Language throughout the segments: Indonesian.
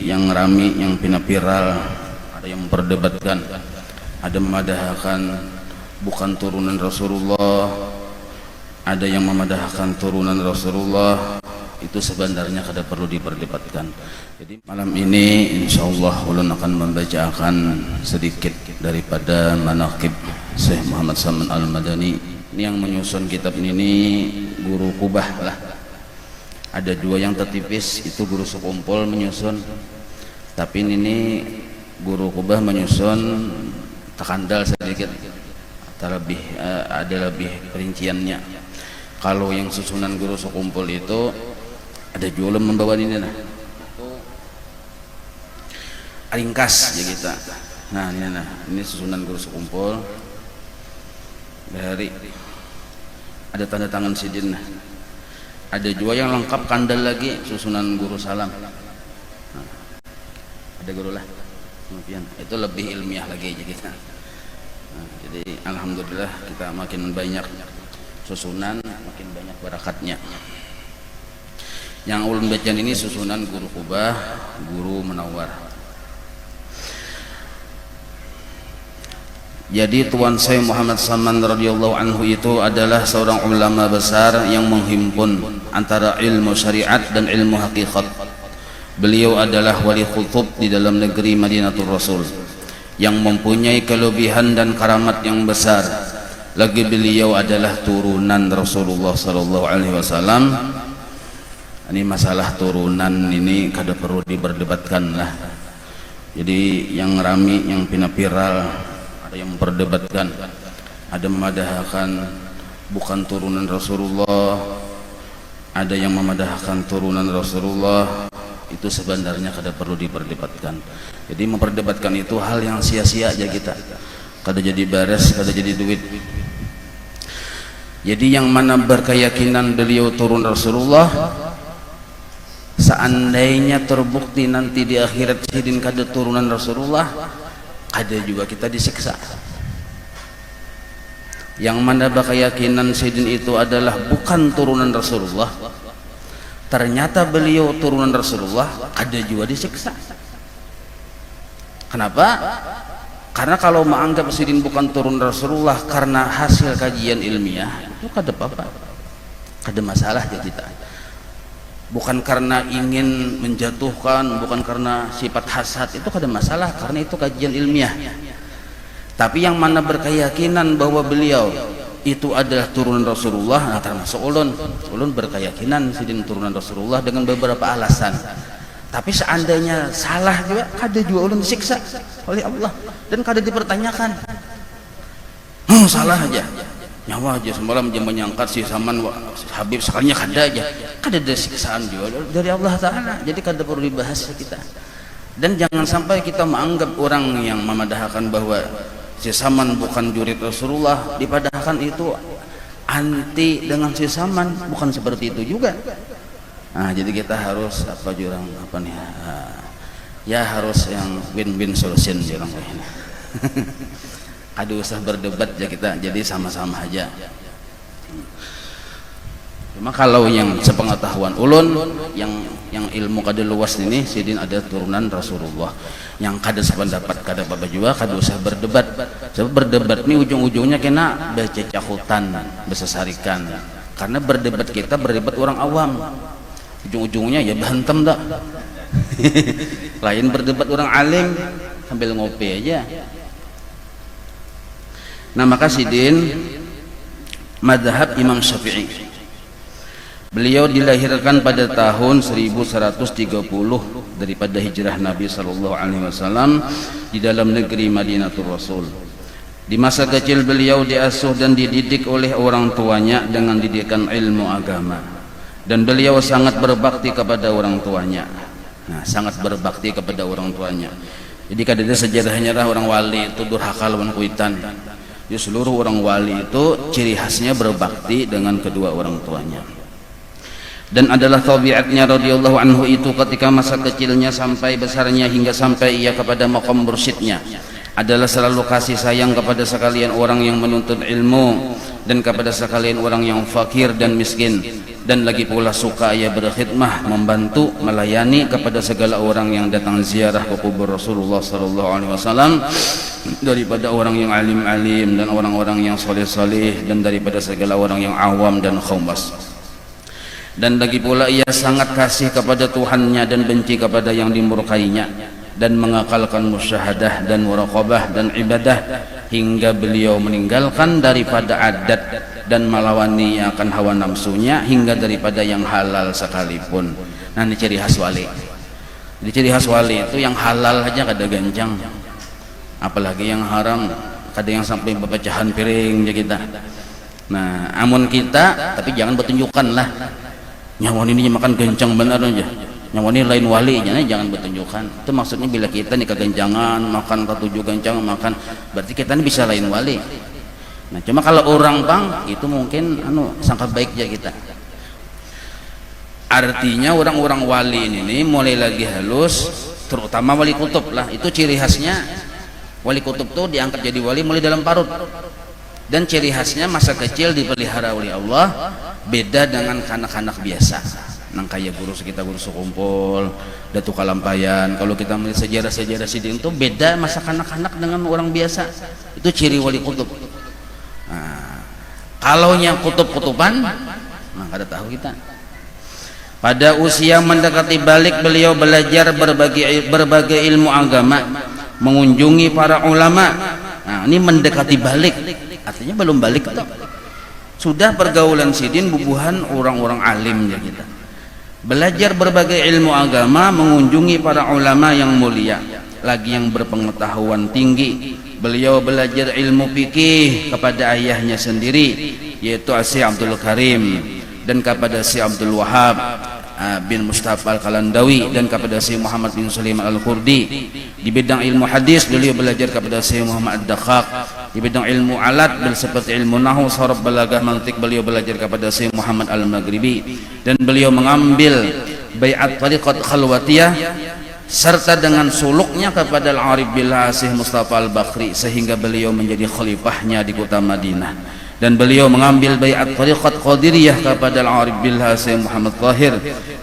yang rami, yang viral, ada yang memperdebatkan, ada memadahkan bukan turunan Rasulullah, ada yang memadahkan turunan Rasulullah. Itu sebenarnya kada perlu diperdebatkan. Jadi malam ini insyaallah ulun akan membacakan sedikit daripada manaqib Syekh Muhammad Saman Al-Madani. Ini yang menyusun kitab ini guru Kubah lah. Ada dua yang tertipis, itu guru sekumpul menyusun. Tapi ini guru Kubah menyusun terkandal sedikit, ada lebih perinciannya. Kalau yang susunan guru sekumpul itu ada jualan membawa ini nah. Itu ringkas ya kita. Nah ini susunan guru sekumpul dari ada tanda tangan sidin. Ada juga yang lengkap kandal lagi susunan guru salam. Nah, ada guru lah. Kemudian itu lebih ilmiah lagi aja kita. Nah, jadi alhamdulillah kita makin banyak susunan, makin banyak barakatnya. Yang ulun bacaan ini susunan guru Kubah, guru Menawar. Jadi Tuan Syekh Muhammad Saman radhiyallahu anhu itu adalah seorang ulama besar yang menghimpun antara ilmu syariat dan ilmu hakikat. Beliau adalah wali khutub di dalam negeri Madinatul Rasul yang mempunyai kelebihan dan karamat yang besar. Lagi beliau adalah turunan Rasulullah sallallahu alaihi wasallam. Ini masalah turunan ini kada perlu diperdebatkan lah. Jadi yang rami, yang viral, ada yang memperdebatkan, ada memadahkan bukan turunan Rasulullah, ada yang memadahkan turunan Rasulullah. Itu sebenarnya kada perlu diperdebatkan. Jadi memperdebatkan itu hal yang sia-sia aja kita, kada jadi beres, kada jadi duit. Jadi yang mana berkeyakinan beliau turun Rasulullah, seandainya terbukti nanti di akhirat sidin kada turunan Rasulullah, ada juga kita disiksa. Yang mana keyakinan sidin itu adalah bukan turunan Rasulullah, ternyata beliau turunan Rasulullah, ada juga disiksa. Kenapa? Karena kalau menganggap sidin bukan turunan Rasulullah karena hasil kajian ilmiah, itu kada apa-apa, kada masalah ya kita. Bukan karena ingin menjatuhkan, bukan karena sifat hasad, itu kada masalah karena itu kajian ilmiah. Tapi yang mana berkeyakinan bahwa beliau itu adalah turunan Rasulullah, nah termasuk ulun berkeyakinan sidin turunan Rasulullah dengan beberapa alasan. Tapi seandainya salah juga, kada juga ulun disiksa oleh Allah dan kada dipertanyakan. Salah aja. Nyawa aja semalam dia menyangkat si Saman Habib sekalinya kada aja, kada ada siksaan juga dari Allah Ta'ala. Jadi kada perlu dibahas kita. Dan jangan sampai kita menganggap orang yang memadahkan bahwa si Saman bukan jurid Rasulullah dipadahkan itu anti dengan si Saman, bukan seperti itu juga. Nah, jadi kita harus apa jurang apa nih? Ya harus yang win-win solution jurang ini. Ada usah berdebat ya kita, jadi sama-sama aja. Cuma kalau yang sepengetahuan ulun, yang ilmu kada luas ini, sidin ada turunan Rasulullah. Yang kada sependapat kada apa juga, kada usah berdebat. Sebab berdebat ini ujung-ujungnya kena bercecahutan, bersesarikan. Karena berdebat kita berdebat orang awam. Ujung-ujungnya ya bantem dah. Lain berdebat orang alim sambil ngopi aja. Nah maka sidin madhab Imam Syafi'i, beliau dilahirkan pada tahun 1130 daripada hijrah Nabi SAW di dalam negeri Madinatul Rasul. Di masa kecil beliau diasuh dan dididik oleh orang tuanya dengan didikan ilmu agama, dan beliau sangat berbakti kepada orang tuanya. Nah, sangat berbakti kepada orang tuanya. Jadi kadang sejarahnya lah orang wali itu durhaka lawan kuitan. Di seluruh orang wali itu ciri khasnya berbakti dengan kedua orang tuanya. Dan adalah tabiatnya radhiyallahu anhu itu ketika masa kecilnya sampai besarnya hingga sampai ia kepada maqam mursyidnya adalah selalu kasih sayang kepada sekalian orang yang menuntut ilmu dan kepada sekalian orang yang fakir dan miskin, dan lagi pula suka ia berkhidmah, membantu, melayani kepada segala orang yang datang ziarah ke kubur Rasulullah sallallahu alaihi wasallam, daripada orang yang alim-alim dan orang-orang yang soleh-soleh, dan daripada segala orang yang awam dan khawas. Dan lagi pula ia sangat kasih kepada Tuhannya dan benci kepada yang dimurkainya, dan mengakalkan musyahadah dan muraqabah dan ibadah hingga beliau meninggalkan daripada adat dan melawani akan hawa nafsunya, hingga daripada yang halal sekalipun. Nah, ini ciri khas wali. Jadi ciri khas wali itu yang halal aja kada gancang, apalagi yang haram, kada yang sampai pecahan piring aja kita. Nah, amun kita, tapi jangan bertunjukkan lah nyawan ini makan gancang benar aja, nyawan ini lain wali, jangan bertunjukkan. Itu maksudnya bila kita nih kegancangan makan ketujuh gancang makan, berarti kita ini bisa lain wali. Nah, cuma kalau orang bang itu mungkin sangka baik aja kita. Artinya orang-orang wali ini mulai lagi halus, terutama wali kutub lah. Itu ciri khasnya wali kutub tuh diangkat jadi wali mulai dalam parut. Dan ciri khasnya masa kecil dipelihara oleh Allah, beda dengan anak-anak biasa. Nang kayak guru kita guru sekumpul, Datuk Kalampayan. Kalau kita melihat sejarah-sejarah sidin itu beda masa kanak-kanak dengan orang biasa. Itu ciri wali kutub. Nah, kalau yang kutub-kutuban, nah kada tahu kita. Pada usia mendekati balik, beliau belajar berbagai ilmu agama, mengunjungi para ulama. Nah, ini mendekati balik, artinya belum balik tuh. Sudah pergaulan sidin bubuhan orang-orang alim ya kita. Belajar berbagai ilmu agama, mengunjungi para ulama yang mulia, lagi yang berpengetahuan tinggi. Beliau belajar ilmu fikih kepada ayahnya sendiri, yaitu Syekh Abdul Karim, dan kepada Syekh Abdul Wahab bin Mustafa Al-Kalandawi, dan kepada Syekh Muhammad bin Sulaiman Al-Qurdi. Di bidang ilmu hadis beliau belajar kepada Syekh Muhammad Ad-Dakhaq. Di bidang ilmu alat seperti ilmu nahwu, saraf, balagah, mantik beliau belajar kepada Syekh Muhammad Al-Maghribi. Dan beliau mengambil baiat tariqat khalwatiyah serta dengan suluknya kepada Al-Arif Billah Syekh Mustafa Al-Bakri, sehingga beliau menjadi khalifahnya di kota Madinah. Dan beliau mengambil baiat tariqat Qadiriyah kepada Al-Arif Billah Syekh Muhammad Tahir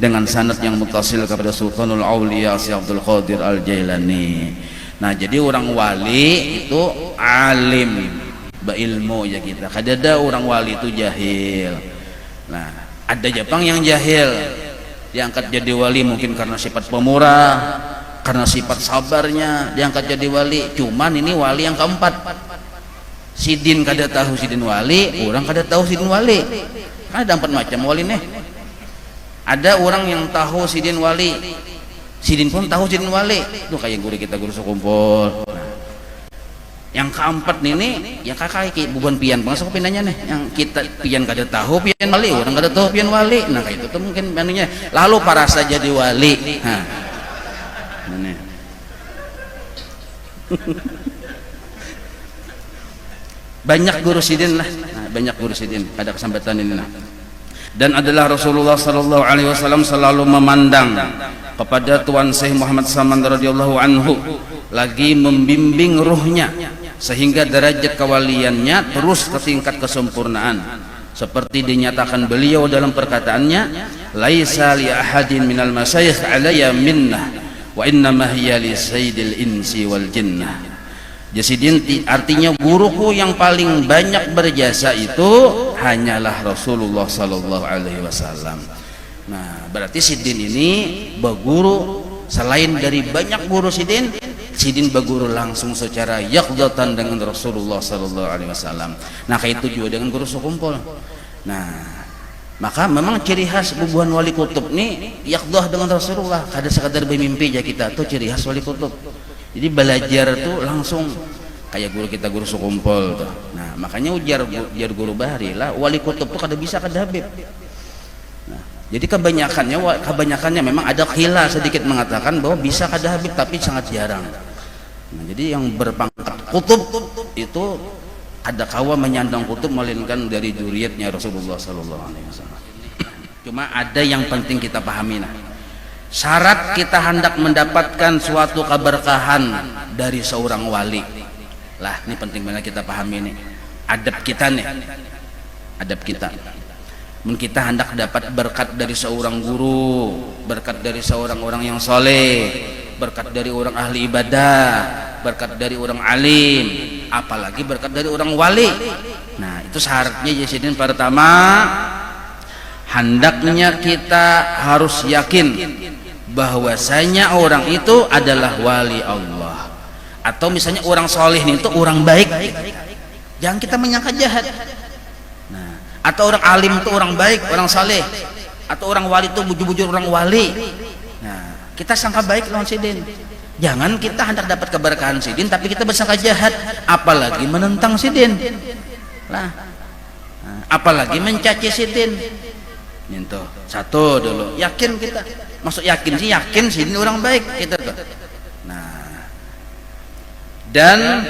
dengan sanad yang mutasil kepada Sultanul Auliya Syekh Abdul Qadir Al-Jailani. Nah, jadi orang wali itu alim, berilmu ya kita. Kadada orang wali itu jahil. Nah, ada Jepang yang jahil, diangkat jadi wali mungkin karena sifat pemurah, karena sifat sabarnya diangkat jadi wali. Cuman ini wali yang keempat. Sidin kada tahu sidin wali, orang kada tahu sidin wali. Kan ada 4 macam wali nih. Ada orang yang tahu sidin wali, sidin pun tahu sidin wali. Itu kayak guru kita guru sekumpul. Nah, yang keempat nih yang kakak bukan pian masuk pinanya nih, yang kita pian kada tahu pian wali, orang kada tahu pian wali. Nah kayak itu tuh mungkin anunya lalu parasa jadi wali. Nah, ini banyak guru sidin lah. Nah, banyak guru sidin pada kesempatan ini lah. Dan adalah Rasulullah sallallahu alaihi wasallam selalu memandang kepada Tuan Syekh Muhammad Saman radhiyallahu anhu, lagi membimbing ruhnya sehingga derajat kewaliannya terus ke tingkat kesempurnaan, seperti dinyatakan beliau dalam perkataannya, laisa li ahadin minal masyayikh alayya minnah wa innama hiya li sayyidil insi wal jinnah. Jasidin artinya guruku yang paling banyak berjasa itu hanyalah Rasulullah sallallahu alaihi wasallam. Nah, berarti sidin ini berguru selain dari banyak guru sidin, sidin berguru langsung secara yaqdatan dengan Rasulullah sallallahu alaihi wasallam. Nah, kayak itu juga dengan guru sekumpul. Nah, maka memang ciri khas bubuhan wali kutub nih yaqdah dengan Rasulullah, kada sekadar bermimpi aja kita, tuh ciri khas wali kutub. Jadi belajar tuh langsung kayak guru kita guru sekumpul tuh. Nah, makanya ujar guru bahari lah wali kutub tuh kada bisa kada habib. Nah, jadi kebanyakannya memang ada khilaf sedikit mengatakan bahwa bisa kada habib, tapi sangat jarang. Nah, jadi yang berpangkat kutub itu ada kawa menyandang kutub melainkan dari dzurriyyatnya Rasulullah sallallahu alaihi wasallam. Cuma ada yang penting kita pahami, nah, syarat kita hendak mendapatkan suatu keberkahan dari seorang wali lah, ini penting banget kita pahami nih adab kita nih. adab kita. Mun kita hendak dapat berkat dari seorang guru, berkat dari seorang orang yang soleh, berkat dari orang ahli ibadah, berkat dari orang alim, apalagi berkat dari orang wali. Nah itu syaratnya Yesidin. Pertama, hendaknya kita harus yakin bahwasanya orang itu adalah wali Allah, atau misalnya orang soleh itu orang baik, jangan kita menyangka jahat. Nah, atau orang alim itu orang baik, orang soleh, atau orang wali itu bujur-bujur orang wali. Nah, kita sangka baik lawan sidin. Jangan kita hendak dapat keberkahan sidin tapi kita bersangka jahat, apalagi menentang sidin lah, apalagi mencaci sidin. Itu satu dulu, yakin kita, maksud yakin sih, yakin sidin orang baik kita tuh. Nah, dan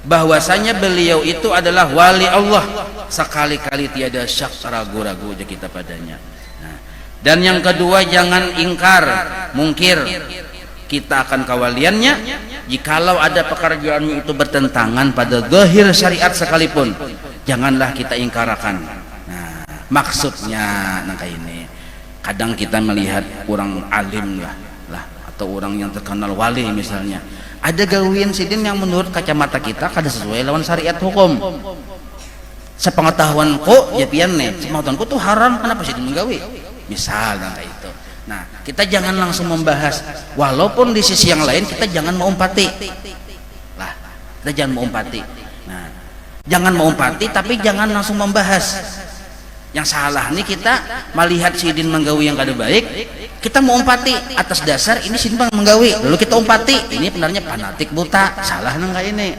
bahwasanya beliau itu adalah wali Allah, sekali-kali tiada syak ragu-ragu aja kita padanya. Nah, dan yang kedua, jangan ingkar mungkir kita akan kawaliannya jikalau ada pekerjaannya itu bertentangan pada zahir syariat sekalipun, janganlah kita ingkarakan. Nah, maksudnya nangka ini, kadang kita melihat orang alim lah atau orang yang terkenal wali misalnya, ada gawian sidin yang menurut kacamata kita kada sesuai lawan syariat hukum. Sepengetahuanku ya pian nih, sepengetahuanku tuh haram, kenapa sidin menggawi misal kayak itu. Nah kita jangan langsung membahas, walaupun di sisi yang lain kita jangan mengumpati lah, kita jangan mengumpati. Nah jangan mengumpati tapi jangan langsung membahas. Yang salah nih kita melihat sidin menggawi yang kada baik, kita mau umpati atas dasar ini sidin menggawi, lalu kita umpati ini benarnya fanatik buta, salah nangka ini,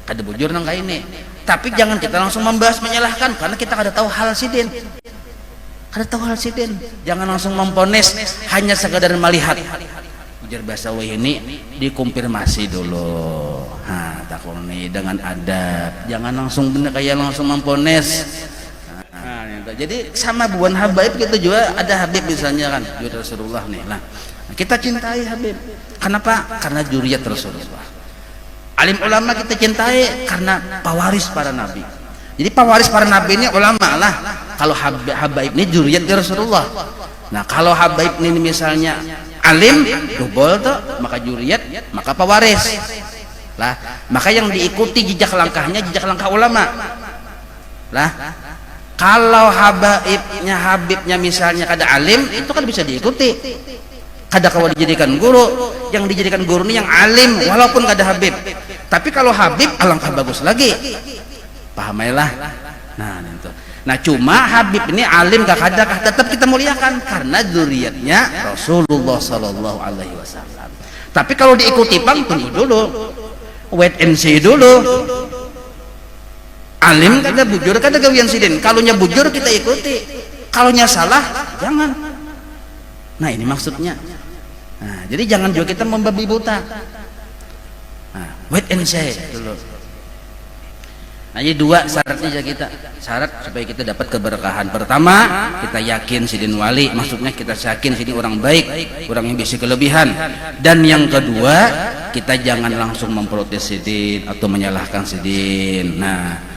kada bujur nangka ini. Tapi jangan kita langsung membahas menyalahkan, karena kita kada tahu hal sidin, kada tahu hal sidin. Jangan langsung memponis hanya sekadar melihat. Ujar bahasa ini dikonfirmasi dulu, takut nih dengan adab, jangan langsung bener kayak langsung memponis. Jadi sama buan Habib kita juga, ada Habib misalnya kan juga Rasulullah nih lah, kita cintai Habib, kenapa? Karena juriyat Rasulullah. Alim ulama kita cintai karena pewaris para nabi. Jadi pewaris para nabi ini ulama lah. Kalau Habib ini juriyat Rasulullah. Nah kalau Habib ini misalnya alim double tuh, maka juriyat, maka pewaris lah, maka yang diikuti jejak langkahnya jejak langkah ulama lah. Kalau Habibnya misalnya kada alim, itu kan bisa diikuti, kada kawa dijadikan guru. Yang dijadikan guru ini yang alim walaupun kada Habib. Tapi kalau Habib alangkah bagus lagi, pahamailah. Nah cuma Habib ini alim gak kada, tetap kita muliakan karena dzurriyyatnya Rasulullah Sallallahu Alaihi Wasallam. Tapi kalau diikuti pang, tunggu dulu, wait and see dulu. Alim kada bujur kada gawian sidin, kalunya bujur kita ikuti, kalunya salah jangan. Nah ini maksudnya. Nah, jadi jangan juga kita membabi buta. Nah, wait and see dulu. Nah, jadi dua syaratnya kita, syarat supaya kita dapat keberkahan. Pertama, kita yakin sidin wali, maksudnya kita yakin sidin orang baik, orang yang bisa kelebihan. Dan yang kedua, kita jangan langsung memprotes sidin atau menyalahkan sidin. Nah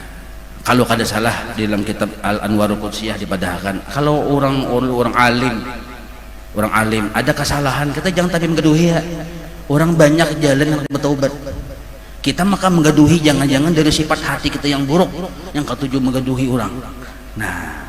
kalau kada salah di dalam kitab Al-Anwarul Qudsiyah dipadahkan, kalau orang alim ada kesalahan, kita jangan tapi menggaduhi ya. Orang banyak jalan yang bertaubat, kita maka menggaduhi jangan-jangan dari sifat hati kita yang buruk yang ketujuh menggaduhi orang. Nah